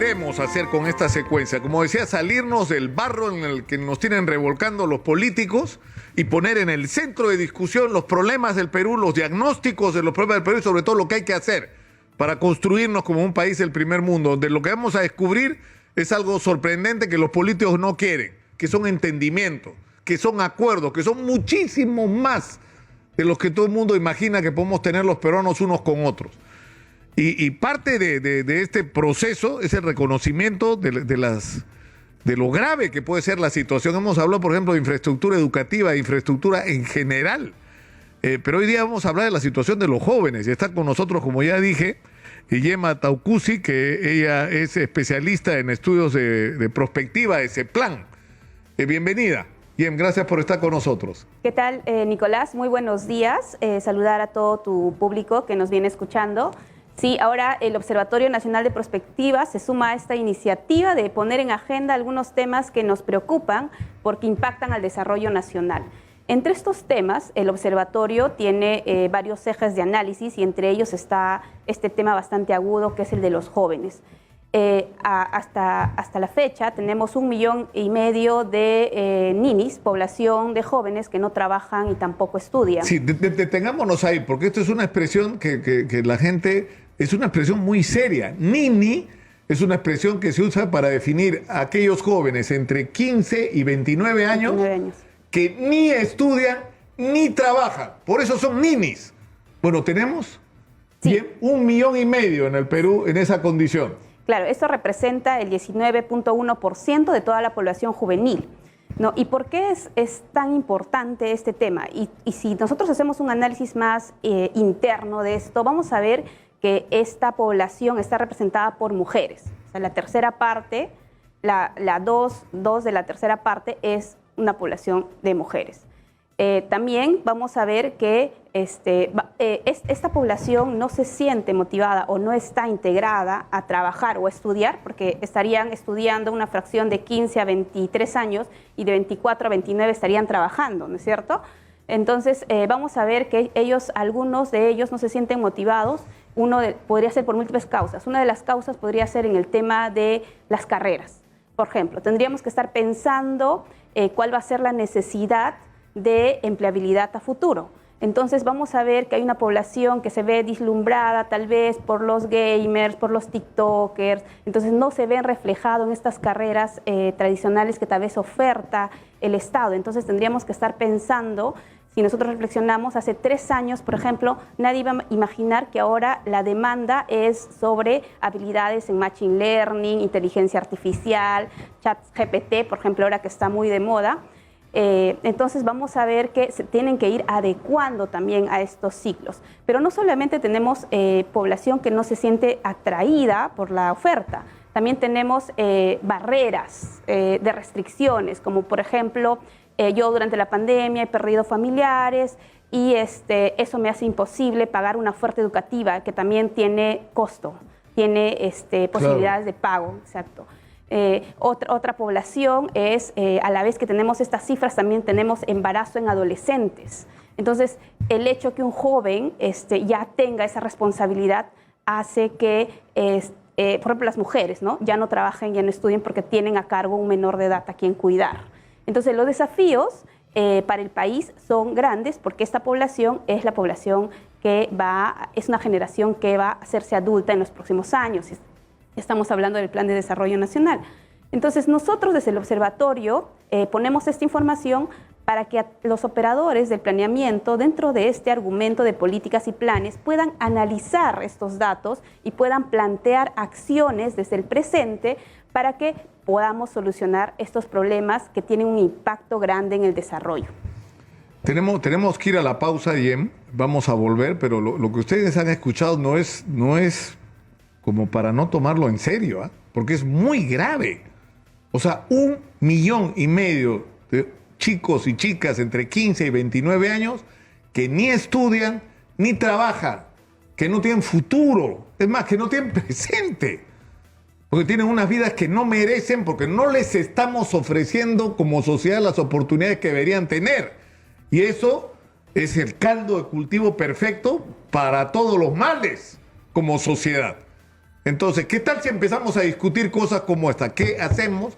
queremos hacer con esta secuencia? Como decía, salirnos del barro en el que nos tienen revolcando los políticos y poner en el centro de discusión los problemas del Perú, los diagnósticos de los problemas del Perú y sobre todo lo que hay que hacer para construirnos como un país del primer mundo, donde lo que vamos a descubrir es algo sorprendente que los políticos no quieren, que son entendimientos, que son acuerdos, que son muchísimo más de los que todo el mundo imagina que podemos tener los peruanos unos con otros. Y parte de este proceso es el reconocimiento de lo grave que puede ser la situación. Hemos hablado, por ejemplo, de infraestructura educativa, de infraestructura en general. Pero hoy día vamos a hablar de la situación de los jóvenes. Y está con nosotros, como ya dije, Yema Taucusi, que ella es especialista en estudios de prospectiva de CEPLAN. Bienvenida. Yem, gracias por estar con nosotros. ¿Qué tal, Nicolás? Muy buenos días. Saludar a todo tu público que nos viene escuchando. Sí, ahora el Observatorio Nacional de Prospectiva se suma a esta iniciativa de poner en agenda algunos temas que nos preocupan porque impactan al desarrollo nacional. Entre estos temas, el observatorio tiene varios ejes de análisis y entre ellos está este tema bastante agudo que es el de los jóvenes. Hasta la fecha tenemos 1,5 millones de ninis, población de jóvenes que no trabajan y tampoco estudian. Sí, detengámonos ahí, porque esto es una expresión que la gente... Es una expresión muy seria. Nini es una expresión que se usa para definir a aquellos jóvenes entre 15 y 29 años que ni estudian ni trabajan. Por eso son ninis. Bueno, tenemos 1,5 millones en el Perú en esa condición. Claro, esto representa el 19.1% de toda la población juvenil, ¿no? ¿Y por qué es tan importante este tema? Y si nosotros hacemos un análisis más interno de esto, vamos a ver que esta población está representada por mujeres. O sea, la tercera parte, la dos de la tercera parte es una población de mujeres. También vamos a ver que esta población no se siente motivada o no está integrada a trabajar o a estudiar, porque estarían estudiando una fracción de 15 a 23 años y de 24 a 29 estarían trabajando, ¿no es cierto? Entonces, vamos a ver que algunos de ellos no se sienten motivados. Podría ser por múltiples causas. Una de las causas podría ser en el tema de las carreras. Por ejemplo, tendríamos que estar pensando cuál va a ser la necesidad de empleabilidad a futuro. Entonces vamos a ver que hay una población que se ve deslumbrada tal vez por los gamers, por los tiktokers, entonces no se ven reflejados en estas carreras tradicionales que tal vez oferta el Estado. Entonces tendríamos que estar pensando, si nosotros reflexionamos, hace 3 años, por ejemplo, nadie iba a imaginar que ahora la demanda es sobre habilidades en Machine Learning, inteligencia artificial, ChatGPT, por ejemplo, ahora que está muy de moda. Entonces vamos a ver que se tienen que ir adecuando también a estos ciclos. Pero no solamente tenemos población que no se siente atraída por la oferta, también tenemos barreras de restricciones, como por ejemplo, yo durante la pandemia he perdido familiares y eso me hace imposible pagar una oferta educativa que también tiene costo, tiene posibilidades de pago, exacto. Otra población es, a la vez que tenemos estas cifras, también tenemos embarazo en adolescentes. Entonces, el hecho que un joven ya tenga esa responsabilidad hace que, por ejemplo, las mujeres, ¿no?, ya no trabajen, ya no estudien porque tienen a cargo un menor de edad a quien cuidar. Entonces, los desafíos para el país son grandes porque esta población es la población es una generación que va a hacerse adulta en los próximos años. Estamos hablando del Plan de Desarrollo Nacional. Entonces, nosotros desde el observatorio ponemos esta información para que los operadores del planeamiento, dentro de este argumento de políticas y planes, puedan analizar estos datos y puedan plantear acciones desde el presente para que podamos solucionar estos problemas que tienen un impacto grande en el desarrollo. Tenemos que ir a la pausa, Yem. Vamos a volver, pero lo que ustedes han escuchado no es como para no tomarlo en serio, ¿eh? Porque es muy grave. O sea, 1,5 millones de chicos y chicas entre 15 y 29 años que ni estudian ni trabajan, que no tienen futuro, es más, que no tienen presente, porque tienen unas vidas que no merecen, porque no les estamos ofreciendo como sociedad las oportunidades que deberían tener. Y eso es el caldo de cultivo perfecto para todos los males como sociedad. Entonces, ¿qué tal si empezamos a discutir cosas como esta? ¿Qué hacemos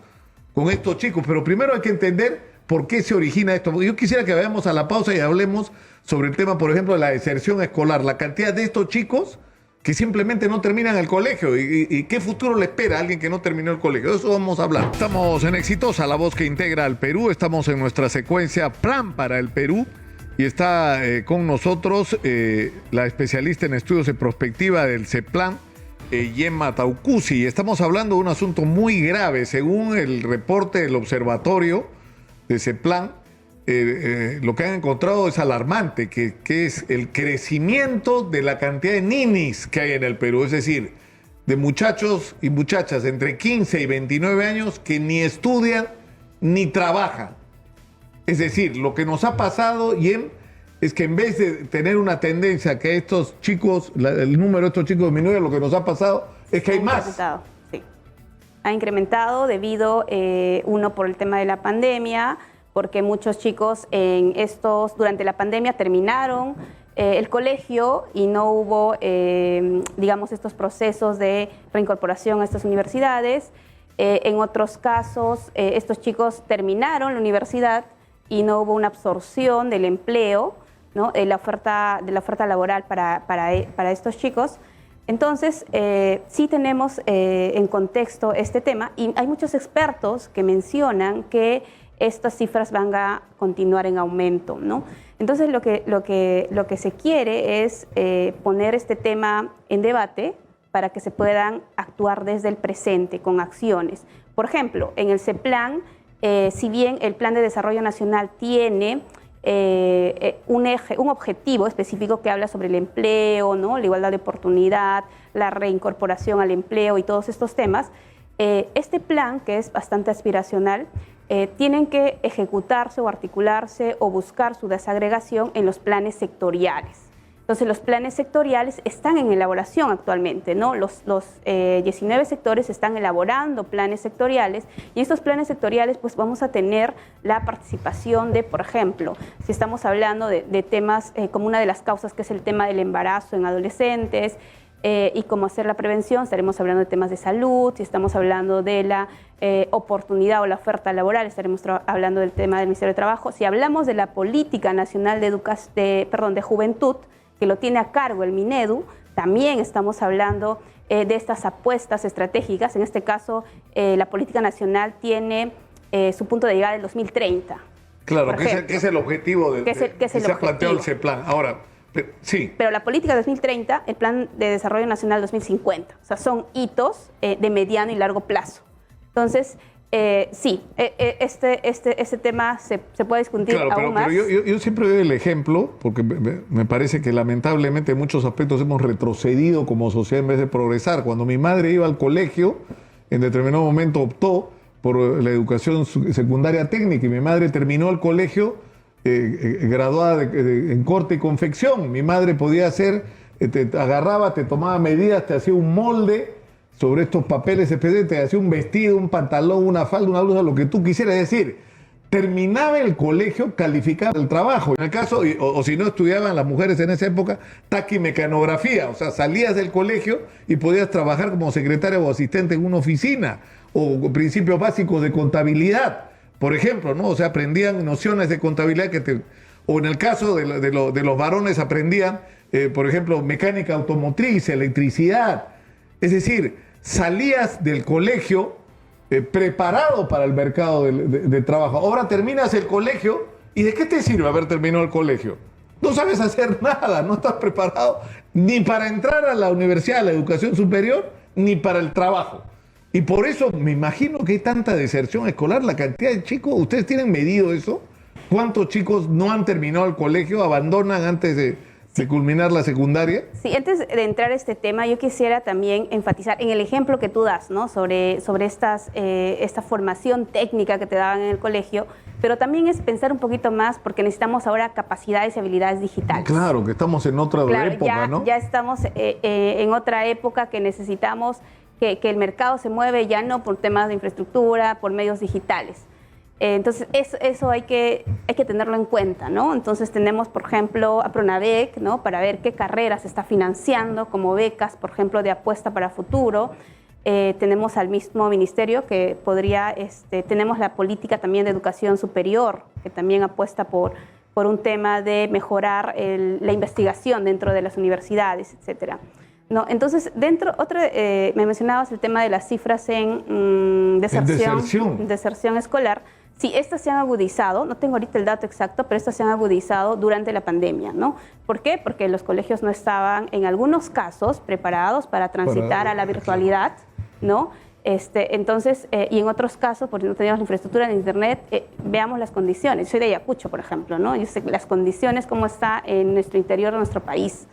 con estos chicos? Pero primero hay que entender por qué se origina esto. Yo quisiera que vayamos a la pausa y hablemos sobre el tema, por ejemplo, de la deserción escolar, la cantidad de estos chicos que simplemente no terminan el colegio y qué futuro le espera a alguien que no terminó el colegio. De eso vamos a hablar. Estamos en Exitosa, la voz que integra al Perú. Estamos en nuestra secuencia Plan para el Perú y está con nosotros la especialista en estudios de prospectiva del CEPLAN, Gemma Taucusi. Estamos hablando de un asunto muy grave. Según el reporte del observatorio de CEPLAN, lo que han encontrado es alarmante, que es el crecimiento de la cantidad de ninis que hay en el Perú, es decir, de muchachos y muchachas entre 15 y 29 años que ni estudian ni trabajan. Es decir, lo que nos ha pasado, Yem, es que en vez de tener una tendencia que estos chicos, el número de estos chicos disminuye, lo que nos ha pasado es que hay más. Sí. Ha incrementado debido, uno, por el tema de la pandemia, porque muchos chicos durante la pandemia terminaron el colegio y no hubo, digamos, estos procesos de reincorporación a estas universidades. En otros casos, estos chicos terminaron la universidad y no hubo una absorción del empleo, ¿no? de la oferta laboral para estos chicos. Entonces, sí tenemos en contexto este tema y hay muchos expertos que mencionan que estas cifras van a continuar en aumento, ¿no? Entonces, lo que se quiere es poner este tema en debate para que se puedan actuar desde el presente con acciones. Por ejemplo, en el CEPLAN, si bien el Plan de Desarrollo Nacional tiene un objetivo específico que habla sobre el empleo, ¿no? La igualdad de oportunidad, la reincorporación al empleo y todos estos temas, este plan, que es bastante aspiracional, tienen que ejecutarse o articularse o buscar su desagregación en los planes sectoriales. Entonces, los planes sectoriales están en elaboración actualmente, ¿no? Los 19 sectores están elaborando planes sectoriales y estos planes sectoriales, pues vamos a tener la participación de, por ejemplo, si estamos hablando de temas como una de las causas que es el tema del embarazo en adolescentes, y cómo hacer la prevención, estaremos hablando de temas de salud, si estamos hablando de la oportunidad o la oferta laboral, estaremos hablando del tema del Ministerio de Trabajo. Si hablamos de la Política Nacional de Juventud, que lo tiene a cargo el Minedu, también estamos hablando de estas apuestas estratégicas. En este caso, la Política Nacional tiene su punto de llegada del 2030. Claro, que es el objetivo que se ha planteado el CEPLAN. Ahora, sí. Pero la política 2030, el Plan de Desarrollo Nacional 2050, o sea, son hitos de mediano y largo plazo. Entonces, sí, este tema se puede discutir aún más. Pero yo siempre doy el ejemplo, porque me parece que lamentablemente en muchos aspectos hemos retrocedido como sociedad en vez de progresar. Cuando mi madre iba al colegio, en determinado momento optó por la educación secundaria técnica y mi madre terminó el colegio graduada en corte y confección. Mi madre podía hacer, te agarraba, te tomaba medidas, te hacía un molde sobre estos papeles especiales, te hacía un vestido, un pantalón, una falda, una blusa, lo que tú quisieras. Es decir, terminaba el colegio, calificaba el trabajo. En el caso, o si no estudiaban las mujeres en esa época, taquimecanografía, o sea, salías del colegio y podías trabajar como secretaria o asistente en una oficina, o principios básicos de contabilidad. Por ejemplo, ¿no? O sea, aprendían nociones de contabilidad o en el caso de los varones aprendían, por ejemplo, mecánica automotriz, electricidad. Es decir, salías del colegio preparado para el mercado de trabajo. Ahora terminas el colegio y ¿de qué te sirve haber terminado el colegio? No sabes hacer nada, no estás preparado ni para entrar a la universidad, a la educación superior, ni para el trabajo. Y por eso me imagino que hay tanta deserción escolar, la cantidad de chicos. ¿Ustedes tienen medido eso? ¿Cuántos chicos no han terminado el colegio, abandonan antes de culminar la secundaria? Sí, antes de entrar a este tema, yo quisiera también enfatizar en el ejemplo que tú das, ¿no? sobre esta formación técnica que te daban en el colegio, pero también es pensar un poquito más porque necesitamos ahora capacidades y habilidades digitales. Claro, que estamos en otra época, ¿no? Ya estamos en otra época que necesitamos que el mercado se mueve ya no por temas de infraestructura, por medios digitales. Entonces, eso hay que tenerlo en cuenta, ¿no? Entonces, tenemos, por ejemplo, a Pronavec, ¿no? Para ver qué carreras se está financiando como becas, por ejemplo, de apuesta para futuro. Tenemos al mismo ministerio que tenemos la política también de educación superior, que también apuesta por un tema de mejorar la investigación dentro de las universidades, etcétera. No, entonces, me mencionabas el tema de las cifras en deserción escolar. Sí, estas se han agudizado, no tengo ahorita el dato exacto, pero estas se han agudizado durante la pandemia, ¿no? ¿Por qué? Porque los colegios no estaban, en algunos casos, preparados para transitar a la virtualidad, ¿no? Entonces, y en otros casos, porque no teníamos la infraestructura de Internet, veamos las condiciones. Soy de Ayacucho, por ejemplo, ¿no? Yo sé las condiciones, cómo está en nuestro interior de nuestro país.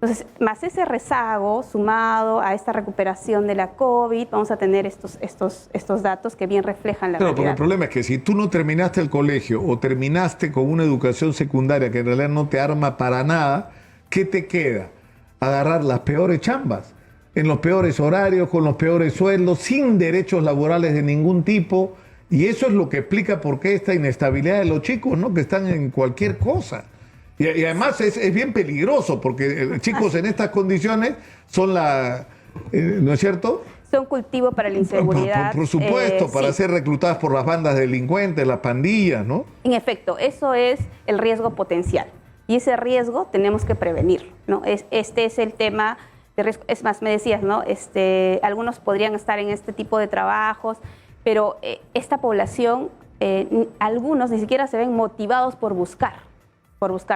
Entonces, más ese rezago sumado a esta recuperación de la COVID, vamos a tener estos datos que bien reflejan la realidad. Porque el problema es que si tú no terminaste el colegio o terminaste con una educación secundaria que en realidad no te arma para nada, ¿qué te queda? Agarrar las peores chambas, en los peores horarios, con los peores sueldos, sin derechos laborales de ningún tipo. Y eso es lo que explica por qué esta inestabilidad de los chicos, ¿no? Que están en cualquier cosa. Y además es bien peligroso, porque chicos en estas condiciones son ¿no es cierto? Son cultivo para la inseguridad. Por supuesto, para sí. ser reclutadas por las bandas delincuentes, las pandillas, ¿no? En efecto, eso es el riesgo potencial. Y ese riesgo tenemos que prevenir, ¿no? Este es el tema de riesgo. Es más, me decías, ¿no? Algunos podrían estar en este tipo de trabajos, pero esta población, algunos ni siquiera se ven motivados por buscar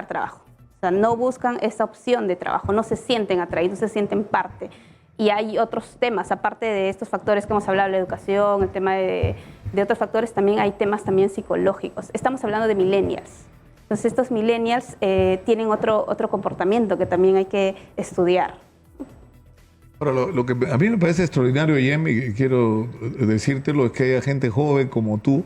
trabajo. O sea, no buscan esa opción de trabajo, no se sienten atraídos, no se sienten parte. Y hay otros temas, aparte de estos factores que hemos hablado, la educación, el tema de otros factores, también hay temas también psicológicos. Estamos hablando de millennials. Entonces, estos millennials tienen otro comportamiento que también hay que estudiar. Ahora, lo que a mí me parece extraordinario, Yem, y quiero decírtelo, es que haya gente joven como tú,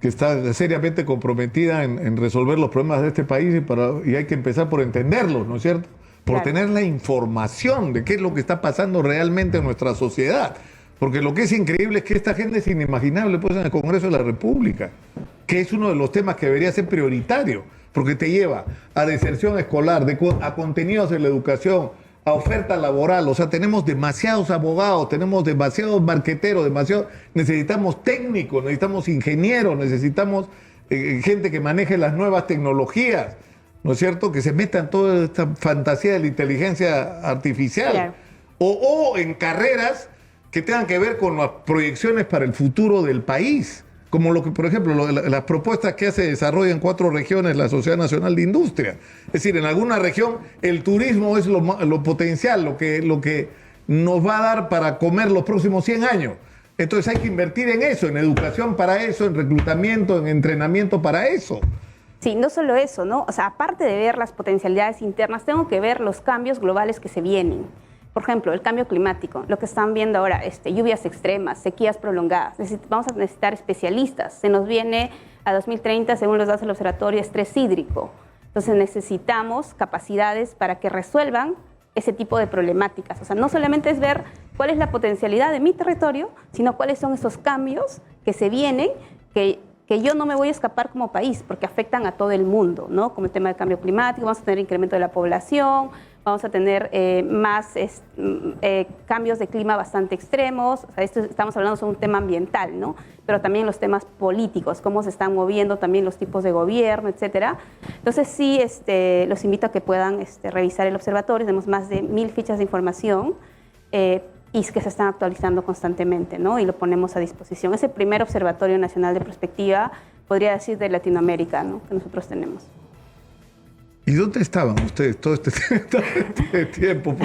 que está seriamente comprometida en resolver los problemas de este país y hay que empezar por entenderlos, ¿no es cierto? Por tener la información de qué es lo que está pasando realmente en nuestra sociedad. Porque lo que es increíble es que esta gente es inimaginable pues, en el Congreso de la República, que es uno de los temas que debería ser prioritario, porque te lleva a deserción escolar, a contenidos de la educación, a oferta laboral. O sea, tenemos demasiados abogados, tenemos demasiados marqueteros, necesitamos técnicos, necesitamos ingenieros, necesitamos gente que maneje las nuevas tecnologías, ¿no es cierto? Que se meta en toda esta fantasía de la inteligencia artificial. Claro. O en carreras que tengan que ver con las proyecciones para el futuro del país. Como lo que, por ejemplo, las propuestas que hace desarrolla en 4 regiones la Sociedad Nacional de Industria. Es decir, en alguna región el turismo es lo potencial, lo que nos va a dar para comer los próximos 100 años. Entonces hay que invertir en eso, en educación para eso, en reclutamiento, en entrenamiento para eso. Sí, no solo eso, ¿no? O sea, aparte de ver las potencialidades internas, tengo que ver los cambios globales que se vienen. Por ejemplo, el cambio climático, lo que están viendo ahora, lluvias extremas, sequías prolongadas. Vamos a necesitar especialistas. Se nos viene a 2030, según los datos del observatorio, estrés hídrico. Entonces necesitamos capacidades para que resuelvan ese tipo de problemáticas. O sea, no solamente es ver cuál es la potencialidad de mi territorio, sino cuáles son esos cambios que se vienen, que yo no me voy a escapar como país, porque afectan a todo el mundo, ¿no? Como el tema del cambio climático, vamos a tener incremento de la población, vamos a tener más cambios de clima bastante extremos. O sea, estamos hablando de un tema ambiental, ¿no? Pero también los temas políticos, cómo se están moviendo también los tipos de gobierno, etcétera. Entonces sí, los invito a que puedan revisar el observatorio. Tenemos más de 1000 fichas de información y que se están actualizando constantemente, ¿no? Y lo ponemos a disposición. Es el primer observatorio nacional de prospectiva, podría decir, de Latinoamérica, ¿no? Que nosotros tenemos. ¿Y dónde estaban ustedes todo este tiempo?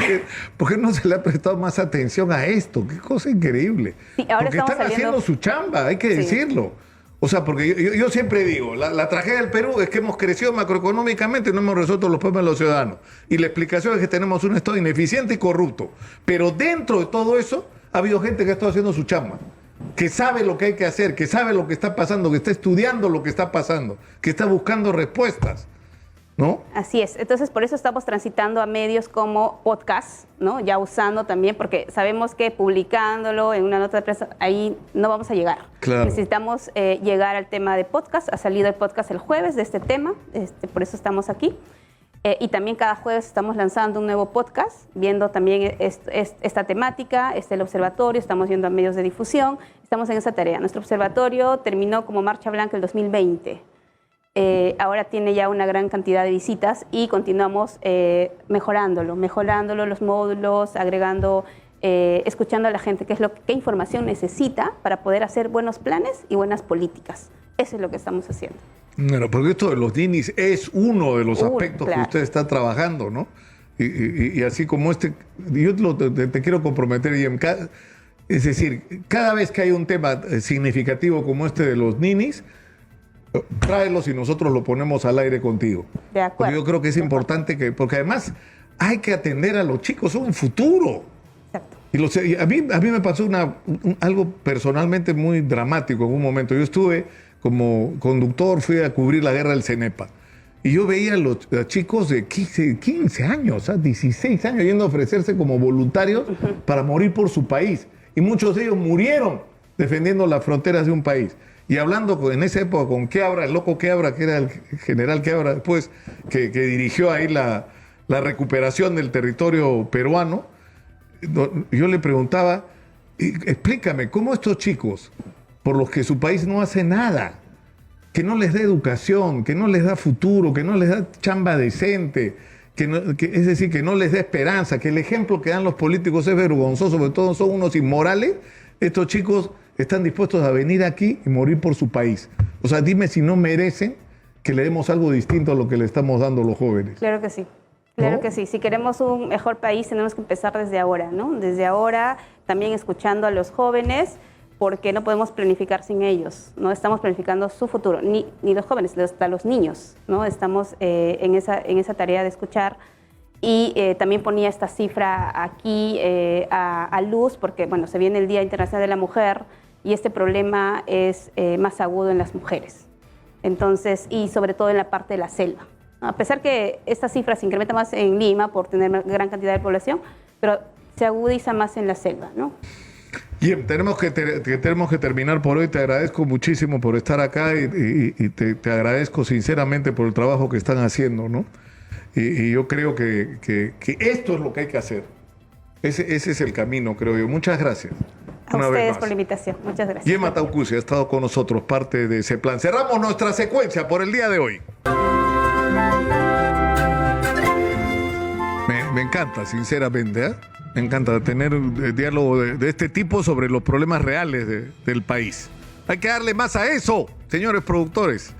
¿Por qué no se le ha prestado más atención a esto? ¡Qué cosa increíble! Sí, ahora porque están haciendo su chamba, hay que decirlo. O sea, porque yo siempre digo, la tragedia del Perú es que hemos crecido macroeconómicamente y no hemos resuelto los problemas de los ciudadanos. Y la explicación es que tenemos un Estado ineficiente y corrupto. Pero dentro de todo eso, ha habido gente que ha estado haciendo su chamba, que sabe lo que hay que hacer, que sabe lo que está pasando, que está estudiando lo que está pasando, que está buscando respuestas. ¿no? Así es. Entonces, por eso estamos transitando a medios como podcast, ¿no? Ya usando también, porque sabemos que publicándolo en una nota de prensa, ahí no vamos a llegar. Claro. Necesitamos llegar al tema de podcast. Ha salido el podcast el jueves de este tema, por eso estamos aquí. Y también cada jueves estamos lanzando un nuevo podcast, viendo también esta temática, el observatorio, estamos yendo a medios de difusión, estamos en esa tarea. Nuestro observatorio terminó como Marcha Blanca el 2020. Ahora tiene ya una gran cantidad de visitas y continuamos mejorándolo los módulos, agregando, escuchando a la gente qué información necesita para poder hacer buenos planes y buenas políticas. Eso es lo que estamos haciendo. Bueno, porque esto de los ninis es uno de los aspectos claro. que usted está trabajando, ¿no? Y así como yo te quiero comprometer, Iem, es decir, cada vez que hay un tema significativo como este de los ninis, tráelos y nosotros lo ponemos al aire contigo. De acuerdo. Porque yo creo que es importante porque además hay que atender a los chicos, son un futuro. Exacto. Y a mí me pasó algo personalmente muy dramático en un momento. Yo estuve como conductor, fui a cubrir la guerra del Cenepa. Y yo veía a los chicos de 15 años, 16 años, yendo a ofrecerse como voluntarios para morir por su país. Y muchos de ellos murieron defendiendo las fronteras de un país. Y hablando en esa época con Queabra, el loco Queabra, que era el general Queabra después, que dirigió ahí la recuperación del territorio peruano, yo le preguntaba, explícame, ¿cómo estos chicos, por los que su país no hace nada, que no les da educación, que no les da futuro, que no les da chamba decente, es decir, que no les da esperanza, que el ejemplo que dan los políticos es vergonzoso, sobre todo son unos inmorales, estos chicos están dispuestos a venir aquí y morir por su país? O sea, dime si no merecen que le demos algo distinto a lo que le estamos dando a los jóvenes. Claro que sí. Claro ¿No? que sí. Si queremos un mejor país, tenemos que empezar desde ahora, ¿no? Desde ahora, también escuchando a los jóvenes, porque no podemos planificar sin ellos, ¿no? Estamos planificando su futuro, ni los jóvenes, hasta los niños, ¿no? Estamos en esa tarea de escuchar. Y también ponía esta cifra aquí a luz, porque, bueno, se viene el Día Internacional de la Mujer y este problema es más agudo en las mujeres. Entonces, y sobre todo en la parte de la selva. A pesar que esta cifra se incrementa más en Lima por tener una gran cantidad de población, pero se agudiza más en la selva, ¿no? Bien, tenemos que terminar por hoy. Te agradezco muchísimo por estar acá y te agradezco sinceramente por el trabajo que están haciendo, ¿no? Y yo creo que esto es lo que hay que hacer. Ese es el camino, creo yo. Muchas gracias. A ustedes por la invitación. Muchas gracias. Yema Taucusi ha estado con nosotros, parte de ese plan. Cerramos nuestra secuencia por el día de hoy. Me encanta, sinceramente, ¿eh? Me encanta tener diálogo de este tipo sobre los problemas reales del país. Hay que darle más a eso, señores productores.